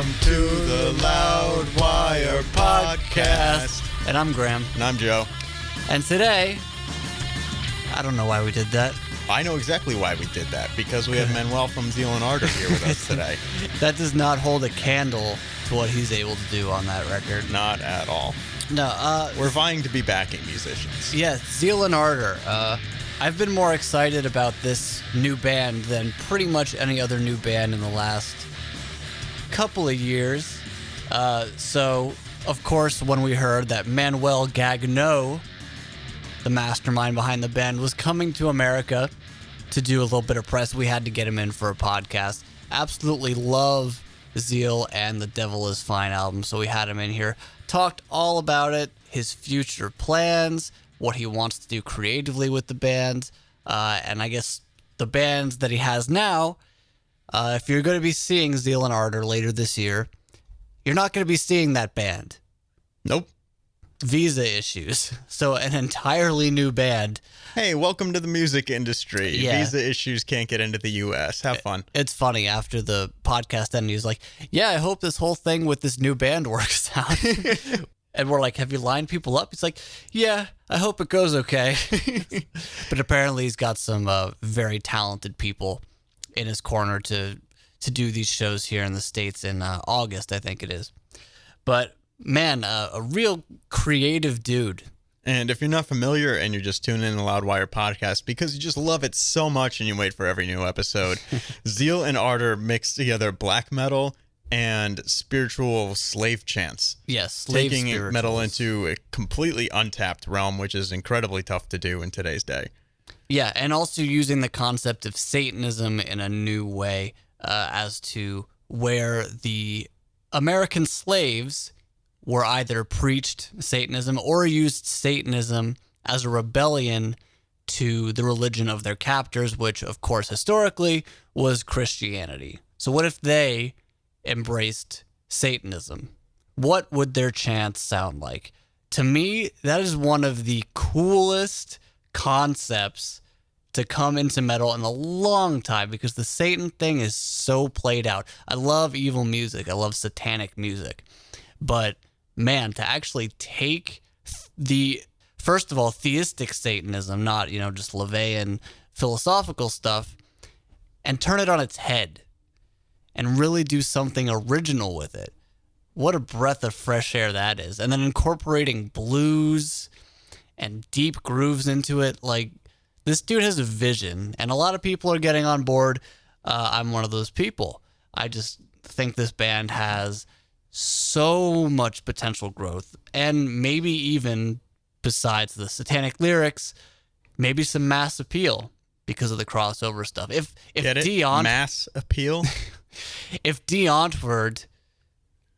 Welcome to the Loudwire podcast. And I'm Graham. And I'm Joe. And today, I don't know why we did that. I know exactly why we did that, because we have Manuel from Zeal Ardor here with us today. That does not hold a candle to what he's able to do on that record. Not at all. No, we're vying to be backing musicians. Yeah, Zeal Ardor. I've been more excited about this new band than pretty much any other new band in the last couple of years. So, of course, when we heard that Manuel Gagneux, the mastermind behind the band, was coming to America to do a little bit of press, we had to get him in for a podcast. Absolutely love Zeal and the Devil Is Fine album, so we had him in here. Talked all about it, his future plans, what he wants to do creatively with the band, and I guess the band that he has now. If you're going to be seeing Zeal Ardor later this year, you're not going to be seeing that band. Nope. Visa issues. So an entirely new band. Hey, welcome to the music industry. Yeah. Visa issues can't get into the U.S. Have fun. It's funny, after the podcast ended, he's like, yeah, I hope this whole thing with this new band works out. And we're like, have you lined people up? He's like, yeah, I hope it goes okay. But apparently he's got some very talented people in his corner to do these shows here in the States in August, I think it is. But, man, a real creative dude. And if you're not familiar and you're just tuning in the Loudwire podcast because you just love it so much and you wait for every new episode, Zeal and Ardor mix together black metal and spiritual slave chants. Yes, taking metal into a completely untapped realm, which is incredibly tough to do in today's day. Yeah, and also using the concept of Satanism in a new way, as to where the American slaves were either preached Satanism or used Satanism as a rebellion to the religion of their captors, which, of course, historically was Christianity. So what if they embraced Satanism? What would their chants sound like? To me, that is one of the coolest concepts to come into metal in a long time, because the Satan thing is so played out. I love evil music. I love satanic music. But, man, to actually take the, first of all, theistic Satanism, not, just LaVeyan philosophical stuff, and turn it on its head and really do something original with it. What a breath of fresh air that is. And then incorporating blues and deep grooves into it. Like, this dude has a vision, and a lot of people are getting on board. I'm one of those people. I just think this band has so much potential growth, and maybe even, besides the satanic lyrics, maybe some mass appeal because of the crossover stuff. If mass appeal? If Deontward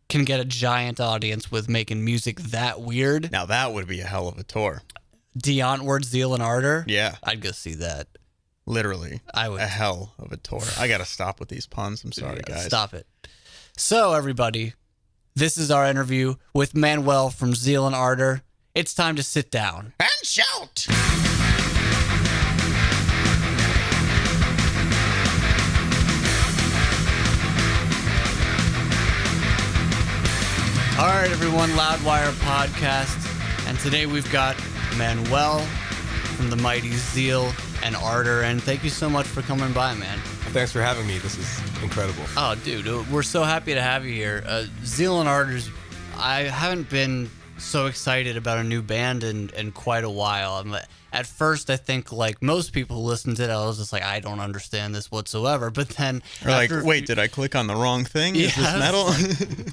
can get a giant audience with making music that weird, now that would be a hell of a tour. Deontward, Zeal Ardor? Yeah. I'd go see that. Literally. I would. A hell of a tour. I got to stop with these puns. I'm sorry, guys. Stop it. So, everybody, this is our interview with Manuel from Zeal Ardor. It's time to sit down and shout. All right, everyone, Loudwire podcast, and today we've got Manuel from the mighty Zeal Ardor, and thank you so much for coming by, man. Thanks for having me. This is incredible. Oh, dude, we're so happy to have you here. Zeal Ardor's, I haven't been so excited about a new band in quite a while. At first, I think, like most people who listened to it, I was just like, I don't understand this whatsoever. But then, wait, did I click on the wrong thing? Yeah, is this metal?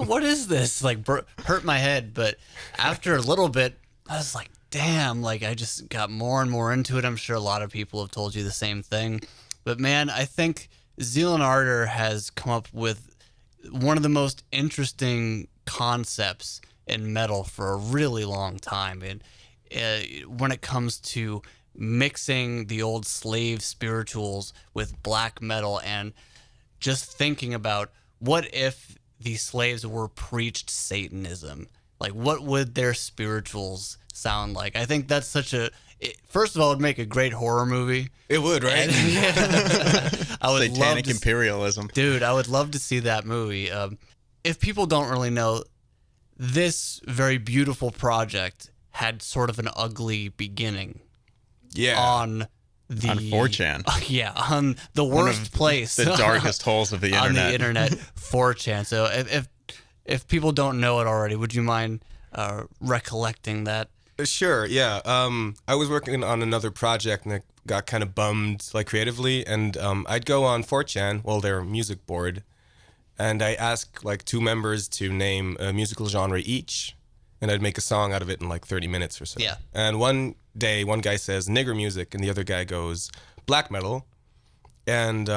What is this? Like, hurt my head. But after a little bit, I was like, damn, like I just got more and more into it. I'm sure a lot of people have told you the same thing. But man, I think Zeal Ardor has come up with one of the most interesting concepts in metal for a really long time. And when it comes to mixing the old slave spirituals with black metal, and just thinking about what if the slaves were preached Satanism? Like, what would their spirituals sound like? I think that's first of all, it would make a great horror movie. It would, right? I would Satanic imperialism. Dude, I would love to see that movie. if people don't really know, this very beautiful project had sort of an ugly beginning Yeah. on 4chan. Yeah, on the worst place. The darkest holes of the internet. On the internet, 4chan. So if people don't know it already, would you mind recollecting that? Sure, yeah. I was working on another project and it got kind of bummed, like, creatively, and I'd go on 4chan, well, their music board, and I ask, like, 2 members to name a musical genre each, and I'd make a song out of it in, like, 30 minutes or so. Yeah. And one day, one guy says nigger music, and the other guy goes black metal, and,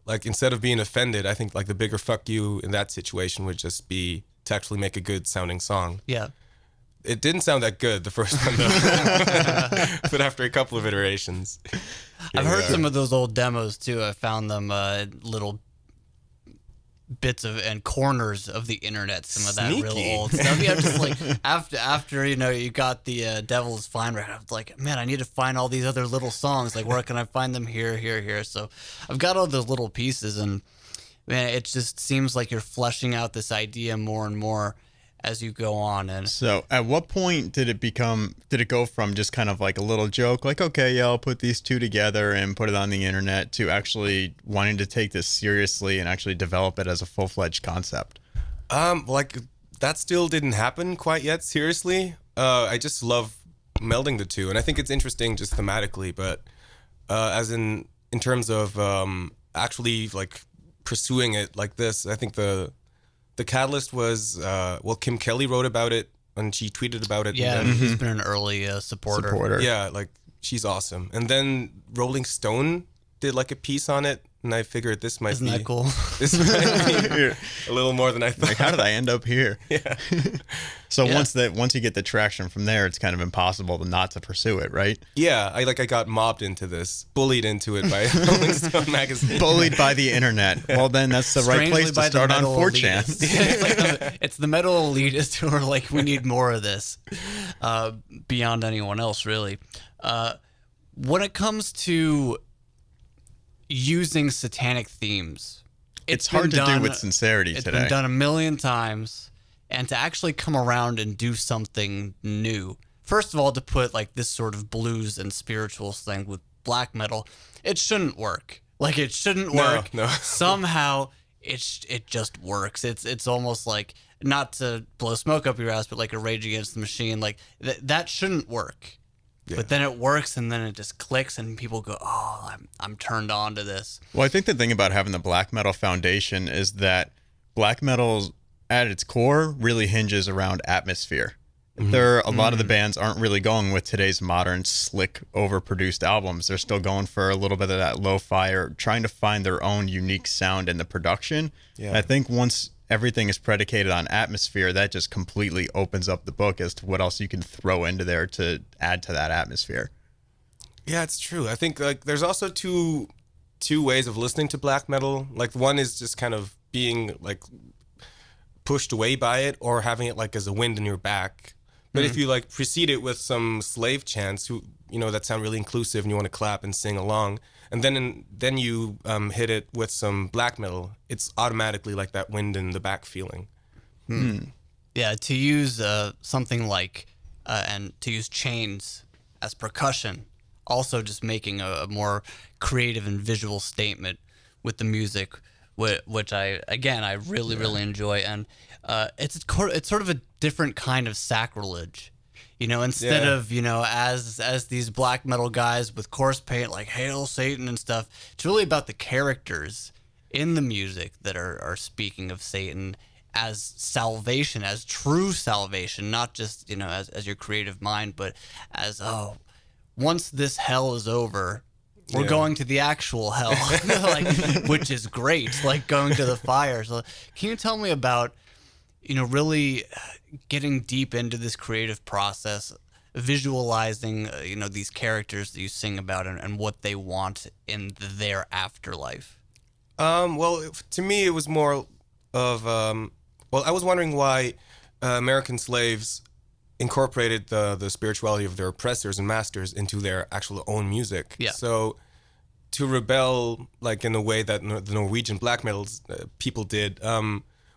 like, instead of being offended, I think, like, the bigger fuck you in that situation would just be to actually make a good sounding song. Yeah. It didn't sound that good the first time, though. But after a couple of iterations. I've heard some of those old demos, too. I found them little bits of and corners of the internet, some of that Sneaky. real old stuff. Yeah, just like after you got the Devil's Fine Right, I was like, man, I need to find all these other little songs. Like, where can I find them? Here. So I've got all those little pieces, and man, it just seems like you're fleshing out this idea more and more as you go on. And So at what point did it go from just kind of like a little joke, like, okay, yeah, I'll put these two together and put it on the internet, to actually wanting to take this seriously and actually develop it as a full-fledged concept? Like, that still didn't happen quite yet, seriously. I just love melding the two, and I think it's interesting just thematically, but as in terms of actually, like, pursuing it like this, I think the catalyst was, Kim Kelly wrote about it, and she tweeted about it. yeah, And then, he's been an early supporter. yeah, like, she's awesome. And then Rolling Stone did, like, a piece on it, and I figured this might Isn't be... that cool? This might be a little more than I thought. Like, how did I end up here? Yeah. So Yeah. once you get the traction from there, it's kind of impossible not to pursue it, right? Yeah, I got mobbed into this, bullied into it by Rolling Stone magazine. Bullied by the internet. Well, then that's the right Strangely place to by the start on metal 4chan. elitists. It's like it's the metal elitists who are like, we need more of this, beyond anyone else, really. When it comes to using satanic themes, It's hard to do with sincerity It's today. been done a million times, and to actually come around and do something new. First of all, to put like this sort of blues and spirituals thing with black metal, it shouldn't work. Like, it shouldn't work. No. Somehow it just works. It's almost like, not to blow smoke up your ass, but like a Rage Against the Machine. Like, that shouldn't work. Yeah. But then it works, and then it just clicks, and people go, "Oh, I'm turned on to this." Well, I think the thing about having the black metal foundation is that black metal, at its core, really hinges around atmosphere. A lot of the bands aren't really going with today's modern, slick, overproduced albums. They're still going for a little bit of that lo-fi, or trying to find their own unique sound in the production. Yeah. And I think once everything is predicated on atmosphere, that just completely opens up the book as to what else you can throw into there to add to that atmosphere. Yeah, it's true. I think, like, there's also two ways of listening to black metal. Like, one is just kind of being, like, pushed away by it, or having it, like, as a wind in your back. But if you, like, precede it with some slave chants who, that sound really inclusive, and you want to clap and sing along, and then you hit it with some black metal, it's automatically like that wind in the back feeling. Yeah, to use something like, and to use chains as percussion, also just making a more creative and visual statement with the music, which I really enjoy. And it's sort of a different kind of sacrilege. Instead of, as these black metal guys with corpse paint, like Hail Satan and stuff, it's really about the characters in the music that are speaking of Satan as salvation, as true salvation, not just, as your creative mind, but as, once this hell is over, we're going to the actual hell, which is great, like going to the fire. So can you tell me about, really getting deep into this creative process, visualizing, these characters that you sing about, and what they want in their afterlife? Well, to me, it was more of, I was wondering why American slaves incorporated the spirituality of their oppressors and masters into their actual own music. Yeah. So to rebel, like, in a way that the Norwegian black metal people did,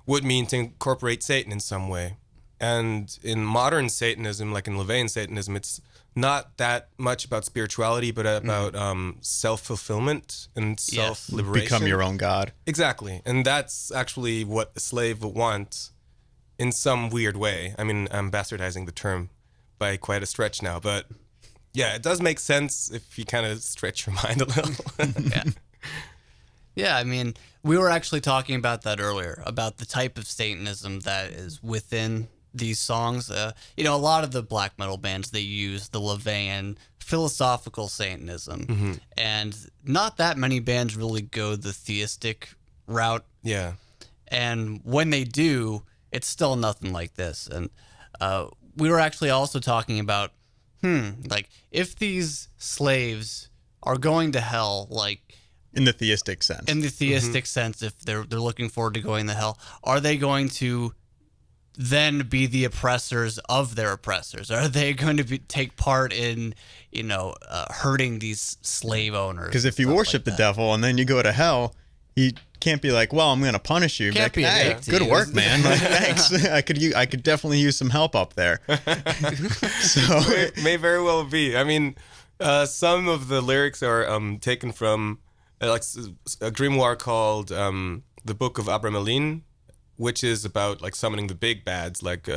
would mean to incorporate Satan in some way. And in modern Satanism, like in LaVeyan Satanism, it's not that much about spirituality, but about self-fulfillment and self-liberation. Become your own God. Exactly. And that's actually what a slave would want in some weird way. I mean, I'm bastardizing the term by quite a stretch now, but yeah, it does make sense if you kind of stretch your mind a little. Yeah. Yeah, I mean, we were actually talking about that earlier, about the type of Satanism that is within these songs. A lot of the black metal bands, they use the LaVeyan philosophical Satanism, and not that many bands really go the theistic route. Yeah. And when they do, it's still nothing like this. And we were actually also talking about, like, if these slaves are going to hell, like, In the theistic sense. in the theistic sense, if they're looking forward to going to hell, are they going to then be the oppressors of their oppressors? Are they going to take part in, hurting these slave owners? Because if you stuff worship like the that? devil and then you go to hell, you can't be like, well, I'm going to punish you. Can't Be be a like, hey, dick to good you. work, man. Like, thanks. I could definitely use some help up there. So May very well be. I mean, some of the lyrics are taken from like a grimoire called the Book of Abramelin, which is about like summoning the big bads like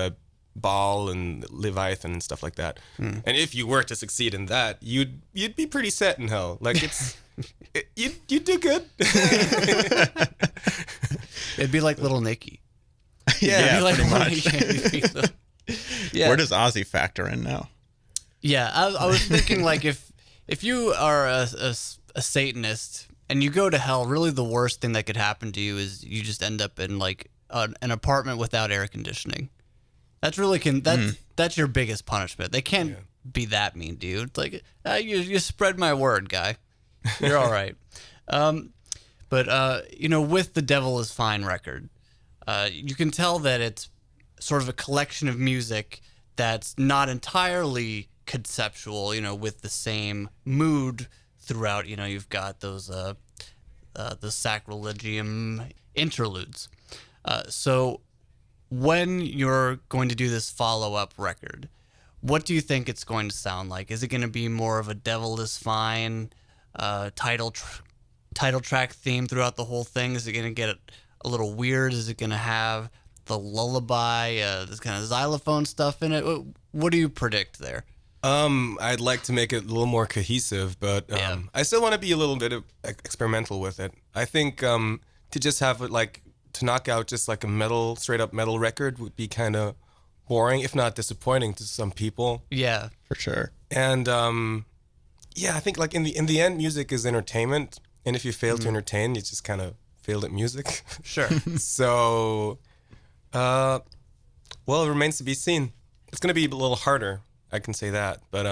Baal and Leviathan and stuff like that. And if you were to succeed in that, you'd be pretty set in hell. Like you'd do good. It'd be like Little Nicky. yeah, It'd be like pretty Little much. Nicky. Yeah. Where does Ozzy factor in now? Yeah, I was thinking, like, if you are a Satanist and you go to hell, really the worst thing that could happen to you is you just end up in, like, an apartment without air conditioning. That's really that's your biggest punishment. They can't be that mean, dude. Like, you spread my word, guy. You're all right. But with the Devil Is Fine record, you can tell that it's sort of a collection of music that's not entirely conceptual, with the same mood throughout. You've got those the sacrilegium interludes. So when you're going to do this follow-up record, what do you think it's going to sound like? Is it going to be more of a Devil Is Fine title track theme throughout the whole thing? Is it going to get a little weird? Is it going to have the lullaby, this kind of xylophone stuff in it? What do you predict there? I'd like to make it a little more cohesive, but I still want to be a little bit experimental with it. I think to just have it like to knock out just like a straight up metal record would be kind of boring, if not disappointing to some people. Yeah, For sure. And I think like in the end, music is entertainment, and if you fail to entertain, you just kind of failed at music. sure. So, it remains to be seen. It's going to be a little harder, I can say that. But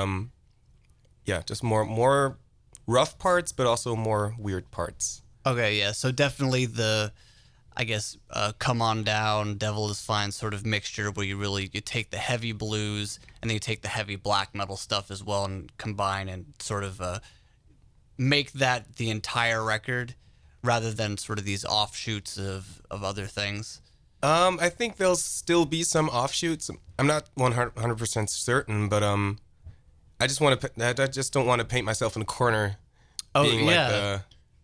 just more rough parts, but also more weird parts. Okay, yeah. So definitely Come On Down, Devil Is Fine sort of mixture where you take the heavy blues and then you take the heavy black metal stuff as well and combine and sort of make that the entire record rather than sort of these offshoots of other things. I think there'll still be some offshoots. I'm not 100% certain, but I just don't want to paint myself in a corner. Oh, being yeah.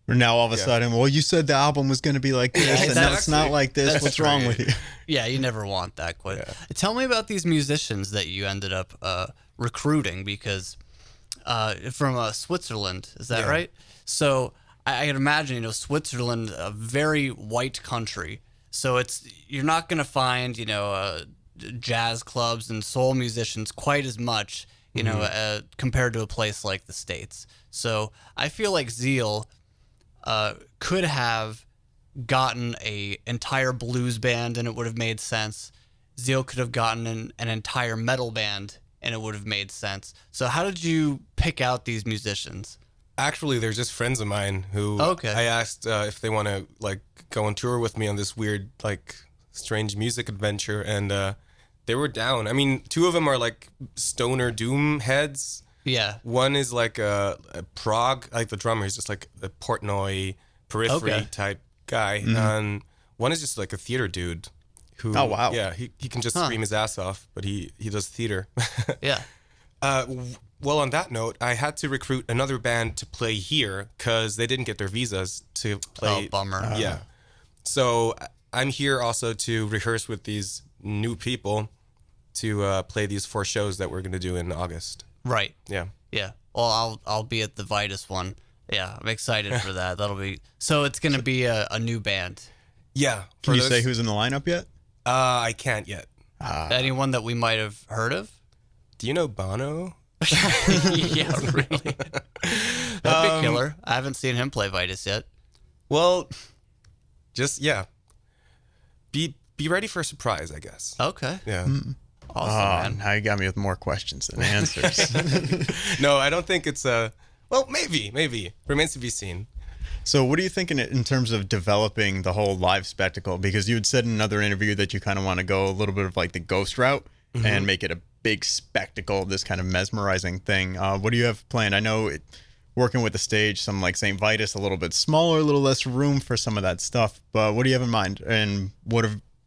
Now all of a sudden, well, you said the album was going to be like this, and now it's not like this. That's What's wrong with you? Yeah, you never want that quite. Yeah. Tell me about these musicians that you ended up recruiting, because from Switzerland, is that right? So I can imagine, Switzerland, a very white country. So you're not going to find, jazz clubs and soul musicians quite as much, compared to a place like the States. So I feel like Zeal could have gotten a entire blues band and it would have made sense. Zeal could have gotten an entire metal band and it would have made sense. So how did you pick out these musicians? Actually, they're just friends of mine who I asked if they want to like go on tour with me on this weird, like, strange music adventure, and they were down. I mean, two of them are like stoner doom heads. Yeah. One is like a prog, like the drummer is just like a Portnoy Periphery type guy. And One is just like a theater dude who, Oh, wow. yeah, he can just scream his ass off, but he does theater. Yeah. Well, on that note, I had to recruit another band to play here because they didn't get their visas to play. Oh, bummer. Yeah. So I'm here also to rehearse with these new people to play these 4 shows that we're going to do in August. Right. Yeah. Yeah. Well, I'll be at the Vitus one. Yeah, I'm excited for that. That'll be so. It's gonna be a new band. Yeah. Can you say who's in the lineup yet? I can't yet. Anyone that we might have heard of? Do you know Bono? Yeah, really. That'd be killer. I haven't seen him play Vitus yet. Well, just be ready for a surprise, I guess. Okay. Yeah. Awesome, man. Now you got me with more questions than answers. No, I don't think it's well, maybe. Remains to be seen. So what are you thinking in terms of developing the whole live spectacle? Because you had said in another interview that you kind of want to go a little bit of like the ghost route and make it a big spectacle, this kind of mesmerizing thing. What do you have planned? I know working with the stage, some like St. Vitus, a little bit smaller, a little less room for some of that stuff. But what do you have in mind? And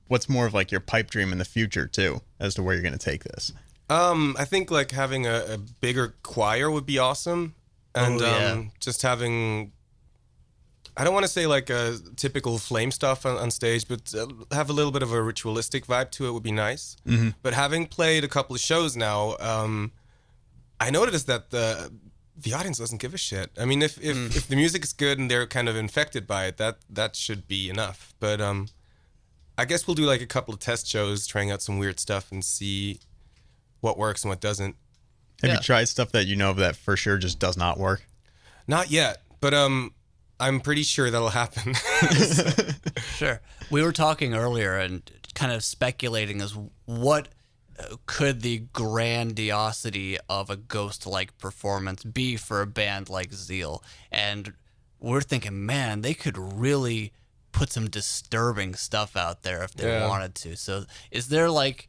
what's more of like your pipe dream in the future too, as to where you're going to take this? I think like having a bigger choir would be awesome. And just having, I don't want to say like a typical flame stuff on stage, but have a little bit of a ritualistic vibe to it would be nice. Mm-hmm. But having played a couple of shows now, I noticed that the audience doesn't give a shit. I mean, if the music is good and they're kind of infected by it, that should be enough. But I guess we'll do like a couple of test shows, trying out some weird stuff and see what works and what doesn't. Have you tried stuff that you know that for sure just does not work? Not yet, but I'm pretty sure that'll happen. Sure. We were talking earlier and kind of speculating as what could the grandiosity of a ghost-like performance be for a band like Zeal. And we're thinking, man, they could really put some disturbing stuff out there if they wanted to. So is there like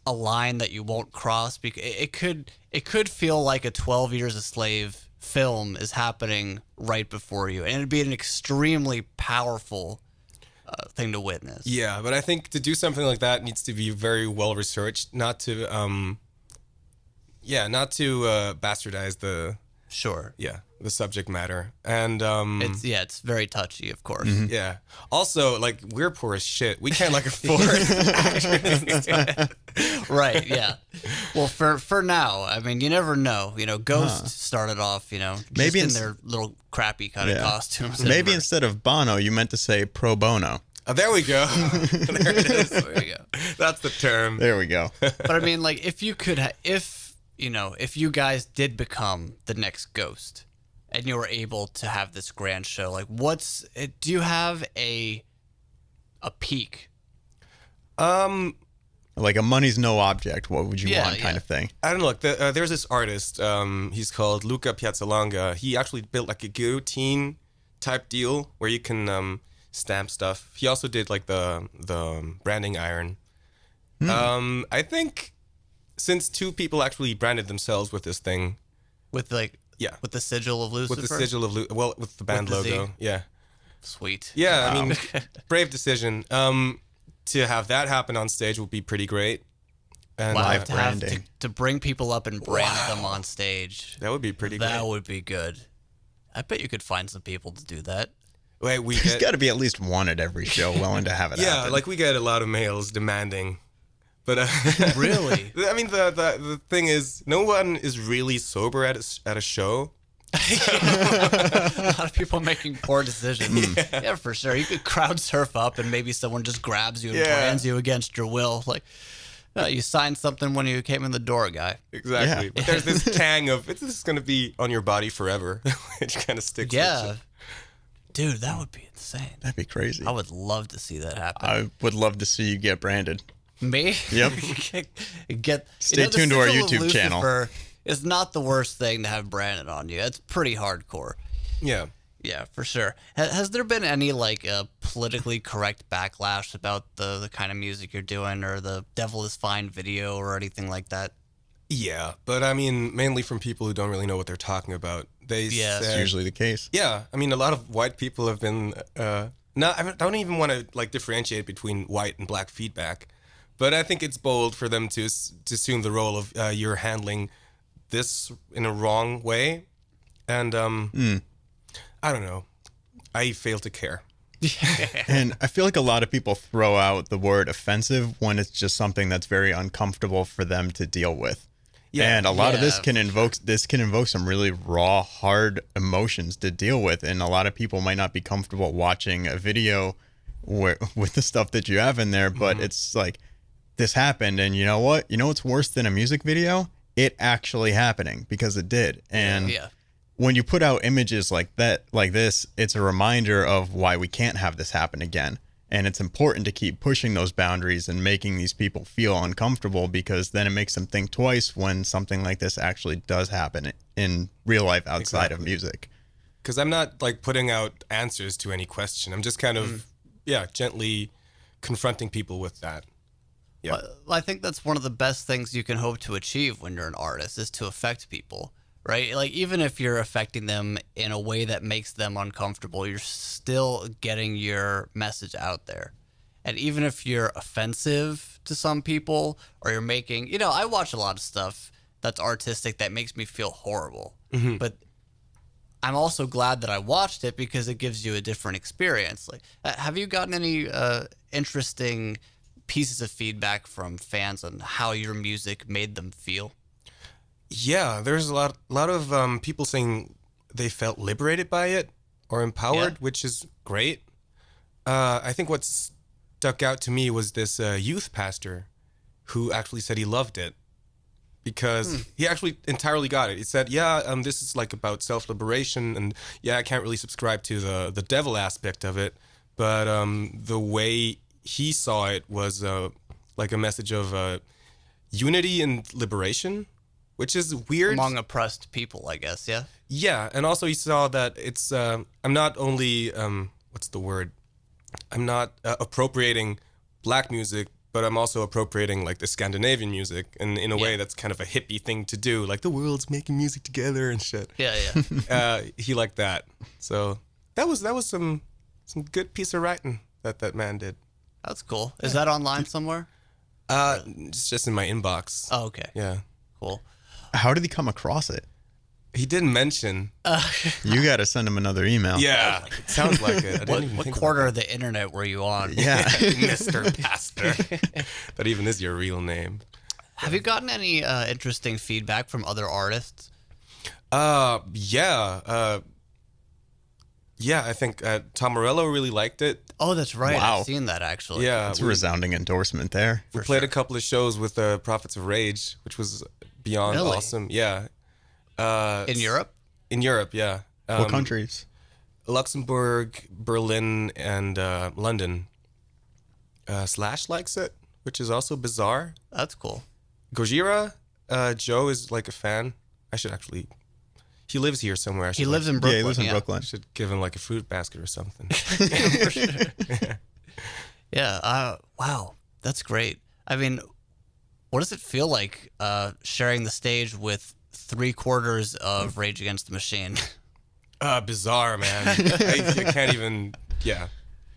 a line that you won't cross? Because it could feel like a 12 Years a Slave film is happening right before you, and it'd be an extremely powerful thing to witness. Yeah, but I think to do something like that needs to be very well researched, not to bastardize the subject matter. And it's very touchy, of course. Mm-hmm. yeah. Also, like, we're poor as shit. We can't like afford actors. Right, yeah. Well, for now, I mean, you never know. You know, Ghost started off, just Maybe in their little crappy kind of costumes. Maybe instead of Bono, you meant to say pro bono. Oh, there we go. There it is. There you go. That's the term. There we go. But I mean, like, if you could, if you guys did become the next Ghost, and you were able to have this grand show, like, do you have a peak? Like a money's no object. What would you want kind of thing? I don't know. Look, there's this artist. He's called Luca Piazzalonga. He actually built like a guillotine type deal where you can stamp stuff. He also did like the branding iron. I think since 2 people actually branded themselves with this thing, With the sigil of Lucifer? with the sigil of with the band With the logo. Z? Yeah. Sweet. Yeah, I mean, brave decision. To have that happen on stage would be pretty great. And Live to have branding. to bring people up and brand them on stage. that would be pretty That great. would be good. I bet you could find some people to do that. Wait, we There's get got to be at least one at every show willing to have it yeah, happen. like we get a lot of mails demanding. But Really? I mean, the thing is, no one is really sober at a show. A lot of people making poor decisions. Yeah, for sure. You could crowd surf up and maybe someone just grabs you and brands you against your will. Like, you signed something when you came in the door, guy. Exactly. Yeah. But there's this tang of, this is going to be on your body forever. It kind of sticks with Yeah. you. Dude, that would be insane. That'd be crazy. I would love to see that happen. I would love to see you get branded. Me? Yep. Stay tuned to our YouTube channel. Lucifer is not the worst thing to have branded on you. It's pretty hardcore. Yeah. Yeah, for sure. Has there been any like politically correct backlash about the kind of music you're doing, or the Devil Is Fine video, or anything like that? Yeah, but I mean, mainly from people who don't really know what they're talking about. They Yeah. It's said, usually the case. yeah, I mean, a lot of white people have been No, I don't even want to like differentiate between white and black feedback, but I think it's bold for them to assume the role of you're handling this in a wrong way, and I don't know. I fail to care. And I feel like a lot of people throw out the word offensive when it's just something that's very uncomfortable for them to deal with. Yeah, and a lot of this can invoke some really raw, hard emotions to deal with, and a lot of people might not be comfortable watching a video with the stuff that you have in there, but it's like, this happened, and you know what? You know what's worse than a music video? It actually happening, because it did. And when you put out images like this, it's a reminder of why we can't have this happen again. And it's important to keep pushing those boundaries and making these people feel uncomfortable, because then it makes them think twice when something like this actually does happen in real life outside of music. Because I'm not like putting out answers to any question. I'm just kind of, gently confronting people with that. Yeah. Well, I think that's one of the best things you can hope to achieve when you're an artist, is to affect people. Right? Like, even if you're affecting them in a way that makes them uncomfortable, you're still getting your message out there. And even if you're offensive to some people, or you're making, I watch a lot of stuff that's artistic that makes me feel horrible. But I'm also glad that I watched it, because it gives you a different experience. Like, have you gotten any interesting pieces of feedback from fans on how your music made them feel? Yeah, there's a lot of people saying they felt liberated by it or empowered, which is great. I think what stuck out to me was this youth pastor who actually said he loved it, because he actually entirely got it. He said, this is like about self-liberation, and I can't really subscribe to the devil aspect of it, but the way he saw it was like a message of unity and liberation, which is weird. Among oppressed people, I guess, yeah? Yeah, and also he saw that it's, I'm not only, what's the word? I'm not appropriating black music, but I'm also appropriating like the Scandinavian music, and in a way that's kind of a hippie thing to do, like the world's making music together and shit. Yeah. He liked that. So that was some good piece of writing that man did. That's cool. Is that online somewhere? It's just in my inbox. Oh, okay. Yeah. Cool. How did he come across it? He didn't mention. You got to send him another email. Yeah, it sounds like it. What quarter of the internet were you on? Yeah. Mr. Pastor. That even is your real name. Have you gotten any interesting feedback from other artists? Yeah. I think Tom Morello really liked it. Oh, that's right. Wow. I've seen that, actually. Yeah. That's a resounding endorsement there. We played a couple of shows with the Prophets of Rage, which was beyond awesome. Yeah. In Europe? In Europe, yeah. What countries? Luxembourg, Berlin, and London. Slash likes it, which is also bizarre. That's cool. Gojira, Joe is like a fan. He lives here somewhere. He lives in Brooklyn. Yeah, he lives in Brooklyn. I should give him like a fruit basket or something. For sure. Yeah. Wow. That's great. I mean, what does it feel like sharing the stage with 3/4 of Rage Against the Machine? Bizarre, man. I can't even. Yeah,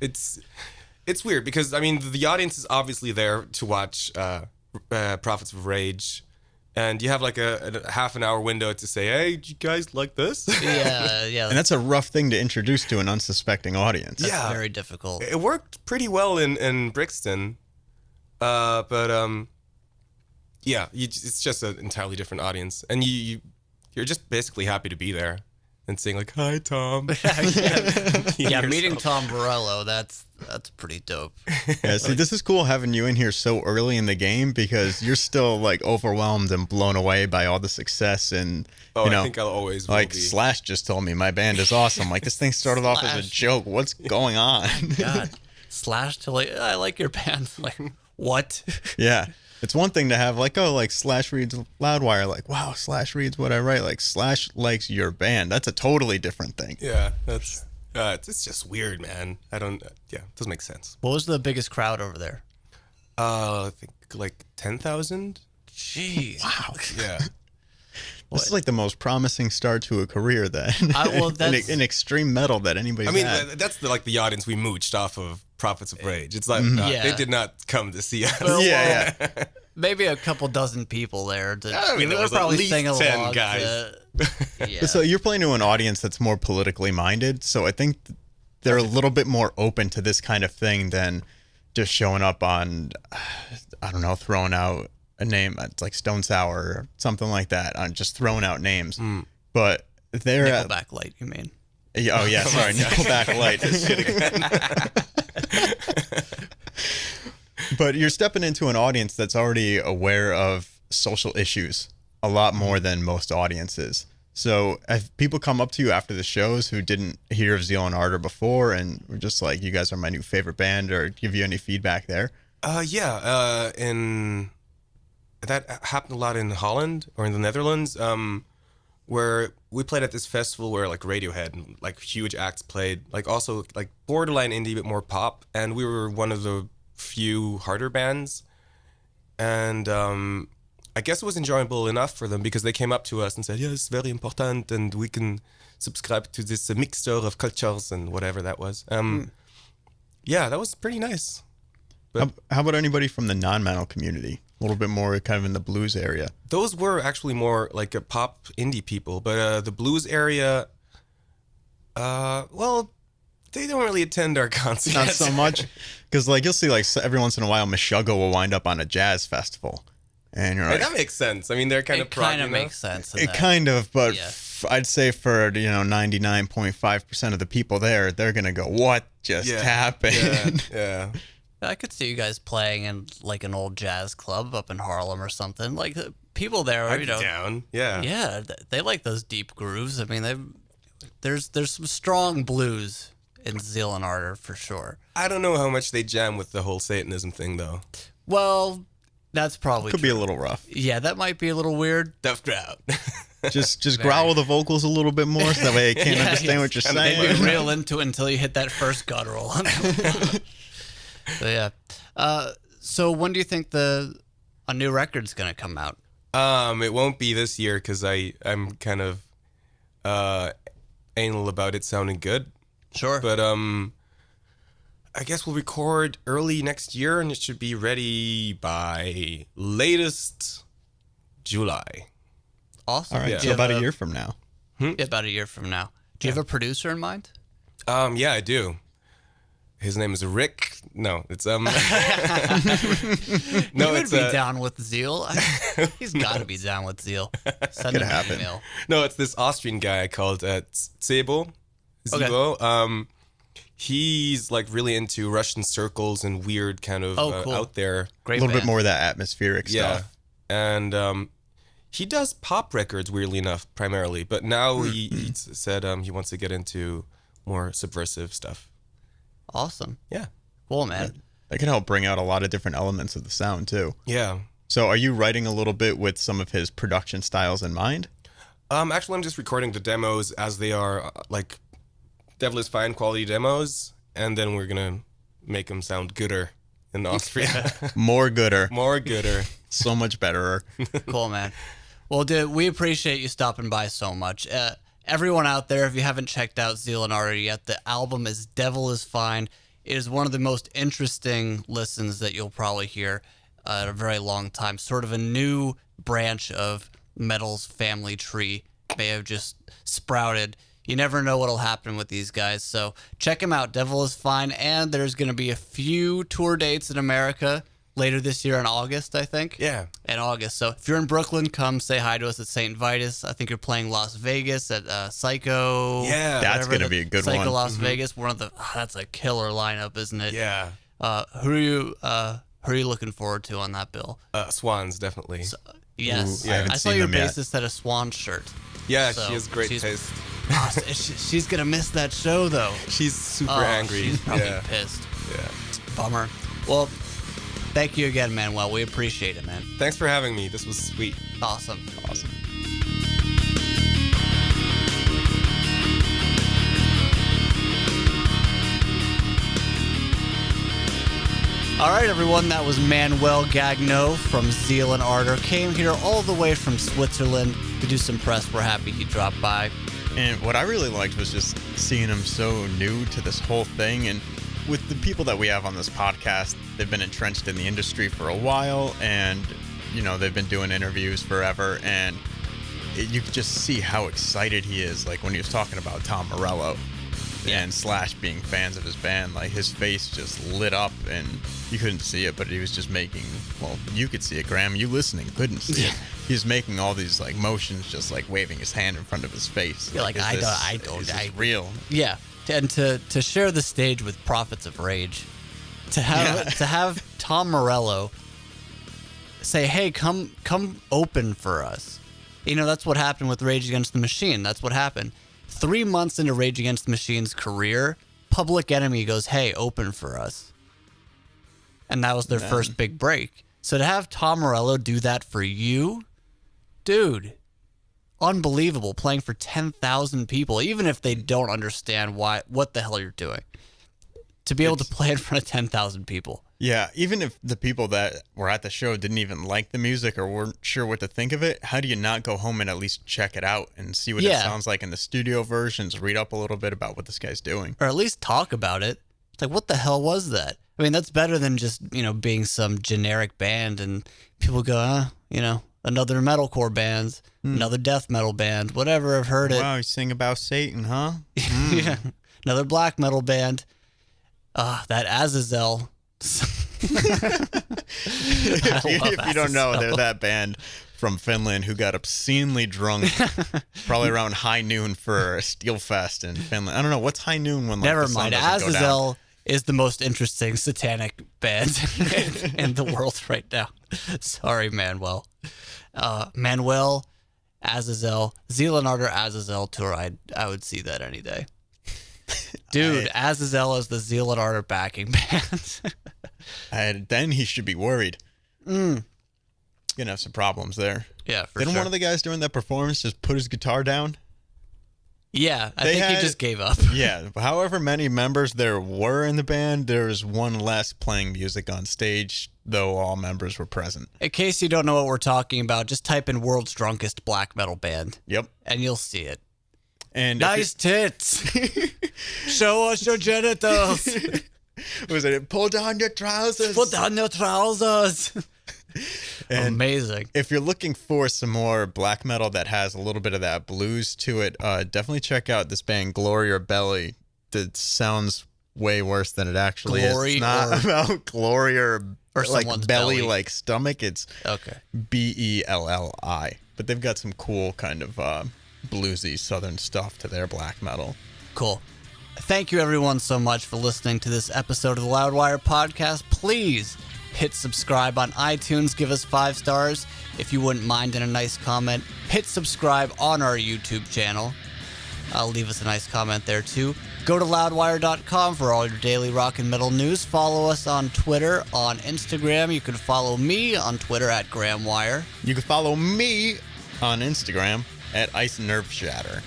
it's weird, because I mean the audience is obviously there to watch Prophets of Rage, and you have like a half an hour window to say, "Hey, do you guys like this?" Yeah. And that's a rough thing to introduce to an unsuspecting audience. That's very difficult. It worked pretty well in Brixton, but it's just an entirely different audience, and you're just basically happy to be there and saying like, "Hi, Tom." Yeah, meeting Tom Morello, that's pretty dope. Yeah, see, this is cool having you in here so early in the game, because you're still like overwhelmed and blown away by all the success, and I think I'll always will like be. Slash just told me my band is awesome. Like, this thing started off as a joke. What's going on? God, Slash to like, I like your band. Like, what? Yeah. It's one thing to have like, oh, like Slash reads Loudwire, like, wow, Slash reads what I write. Like, Slash likes your band. That's a totally different thing. Yeah, that's it's just weird, man. It doesn't make sense. What was the biggest crowd over there? I think like 10,000. Jeez. Wow. Yeah. This is like the most promising start to a career then. Well, that's in extreme metal that anybody's I mean, had. that's the audience we mooched off of Prophets of Rage. It's like Yeah. they did not come to see us. Well, yeah. maybe a couple dozen people there. I mean, there they're was at least singing 10 along guys. yeah. So you're playing to an audience that's more politically minded. So I think they're a little bit more open to this kind of thing than just showing up on, I don't know, throwing out a name like Stone Sour or something like that, on just throwing out names. But they're Nickelback Light, you mean? Oh yeah, sorry, Nickelback Light. Just kidding. But you're stepping into an audience that's already aware of social issues a lot more than most audiences. So if people come up to you after the shows who didn't hear of Zeal and Ardor before and were just like, you guys are my new favorite band, or give you any feedback there? In that happened a lot in Holland or in the Netherlands, where we played at this festival where like Radiohead and like huge acts played, like also like borderline indie but more pop, and we were one of the few harder bands, and I guess it was enjoyable enough for them because they came up to us and said, yeah, it's very important and we can subscribe to this mixture of cultures and whatever that was. Yeah, that was pretty nice. But How about anybody from the non-metal community? A little bit more kind of in the blues area. those were actually more like a pop indie people, but the blues area, well, they don't really attend our concerts. Not so much, because like you'll see like every once in a while Meshuggah will wind up on a jazz festival, and you're Hey, like, that makes sense. I mean, they're kind of It kind prog, of makes sense. in it that. kind of, but Yeah. I'd say for 99.5% of the people there, they're gonna go, what just Yeah. happened? Yeah. I could see you guys playing in like an old jazz club up in Harlem or something. Like people there, I'd you be know, down. Yeah. yeah, they like those deep grooves. I mean, there's some strong blues in Zeal and Ardor for sure. I don't know how much they jam with the whole Satanism thing, though. Well, that's probably Could be true. a little rough. Yeah, that might be a little weird. Tough crowd. Just growl the vocals a little bit more, so that way I can't Yeah, understand what you're kinda Maybe saying. real into it until you hit that first guttural. So yeah. So when do you think a new record's gonna come out? It won't be this year because I'm kind of anal about it sounding good. Sure. But I guess we'll record early next year, and it should be ready by latest July. Awesome. All right, Yeah. so about a year from now. About a year from now. Do you have a producer in mind? Yeah, I do. His name is Rick. No, it's No, no, he would it's be down with Zeal. He's got to be down with Zeal. Send him an happen. email. no, it's this Austrian guy called Zebo. Okay. Zebo. He's like really into Russian circles and weird kind of Cool. out there. A Great little band. bit more of that atmospheric Yeah. stuff. And he does pop records, weirdly enough, primarily. But now he said he wants to get into more subversive stuff. Awesome. Yeah. Cool, man. That can help bring out a lot of different elements of the sound too. Yeah. So are you writing a little bit with some of his production styles in mind? Actually, I'm just recording the demos as they are, like Devil is Fine quality demos, and then we're gonna make them sound gooder in Austria. More gooder, More gooder. so much betterer. Cool, man. Well, dude, we appreciate you stopping by so much. Everyone out there, if you haven't checked out Zeal and Ardor yet, the album is Devil is Fine. It is one of the most interesting listens that you'll probably hear in a very long time. Sort of a new branch of metal's family tree may have just sprouted. You never know what'll happen with these guys. So check them out. Devil is Fine. And there's going to be a few tour dates in America later this year in August, I think. Yeah. In August. So if you're in Brooklyn, come say hi to us at St. Vitus. I think you're playing Las Vegas at Psycho. Yeah. That's whatever gonna be a good Psycho one. Las Vegas. One of the that's a killer lineup, isn't it? Yeah. Who are you looking forward to on that bill? Swans, definitely. Yes. I haven't I saw seen your them yet. bassist had a Swan shirt. Yeah, So, she has great she's- taste. She's gonna miss that show though. She's super Oh, angry. She's probably yeah. pissed. Yeah. Bummer. Well, thank you again, Manuel. We appreciate it, man. Thanks for having me. This was sweet. Awesome. Awesome. All right, everyone, that was Manuel Gagneux from Zeal and Ardor. Came here all the way from Switzerland. to do some press. We're happy he dropped by. And what I really liked was just seeing him so new to this whole thing. And with the people that we have on this podcast, they've been entrenched in the industry for a while, and they've been doing interviews forever, and you could just see how excited he is. Like when he was talking about Tom Morello and Slash being fans of his band, like his face just lit up, and you couldn't see it, but he was just making, well, you could see it, Graham, you listening couldn't see it. He was making all these like motions, just like waving his hand in front of his face. You're like, is this real? Yeah. And to share the stage with Prophets of Rage, to have Tom Morello say, hey, come open for us. That's what happened with Rage Against the Machine. That's what happened. 3 months into Rage Against the Machine's career, Public Enemy goes, hey, open for us. And that was their first big break. So to have Tom Morello do that for you, dude, unbelievable. Playing for 10,000 people, even if they don't understand what the hell you're doing. To be able to play in front of 10,000 people. Yeah, even if the people that were at the show didn't even like the music or weren't sure what to think of it, how do you not go home and at least check it out and see what it sounds like in the studio versions, read up a little bit about what this guy's doing? Or at least talk about it. It's like, what the hell was that? I mean, that's better than just, being some generic band and people go, another metalcore band, another death metal band, whatever, I've heard it. Wow, you sing about Satan, huh? Yeah, another black metal band. That Azazel. If you don't know, they're that band from Finland who got obscenely drunk probably around high noon for a Steel Fest in Finland. I don't know, what's high noon when Never the sun mind. doesn't go down? Azazel is the most interesting satanic band in the world right now. Sorry, Manuel. Manuel, Azazel, Zeal Ardor, Azazel tour. I would see that any day. Dude, Azazel is the Zeal Ardor backing band. Then he should be worried. Gonna have some problems there. Yeah, for Didn't sure. one of the guys doing that performance just put his guitar down? Yeah, I think he just gave up. Yeah, however many members there were in the band, there was one less playing music on stage, though all members were present. In case you don't know what we're talking about, just type in World's Drunkest Black Metal Band. Yep. And you'll see it. And nice tits. Show us your genitals. Was it pull down your trousers? Put down your trousers. And amazing. If you're looking for some more black metal that has a little bit of that blues to it, definitely check out this band Glory or Belly. That sounds way worse than it actually is. It's not about glory or like belly, like stomach. It's okay. Belli. But they've got some cool kind of bluesy southern stuff to their black metal. Cool. Thank you everyone so much for listening to this episode of the Loudwire podcast. Please hit subscribe on iTunes. Give us 5 stars if you wouldn't mind, and a nice comment. Hit subscribe on our YouTube channel. Leave us a nice comment there too. Go to loudwire.com for all your daily rock and metal news. Follow us on Twitter, on Instagram. You can follow me on Twitter at GrahamWire. You can follow me on Instagram at Ice Nerve Shatter.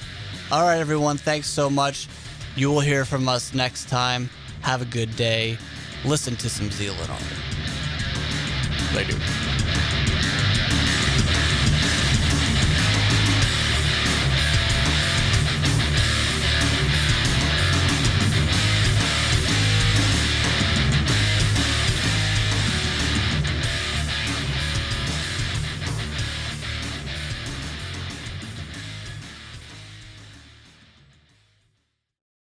All right, everyone. Thanks so much. You will hear from us next time. Have a good day. Listen to some Zeal Ardor. They do.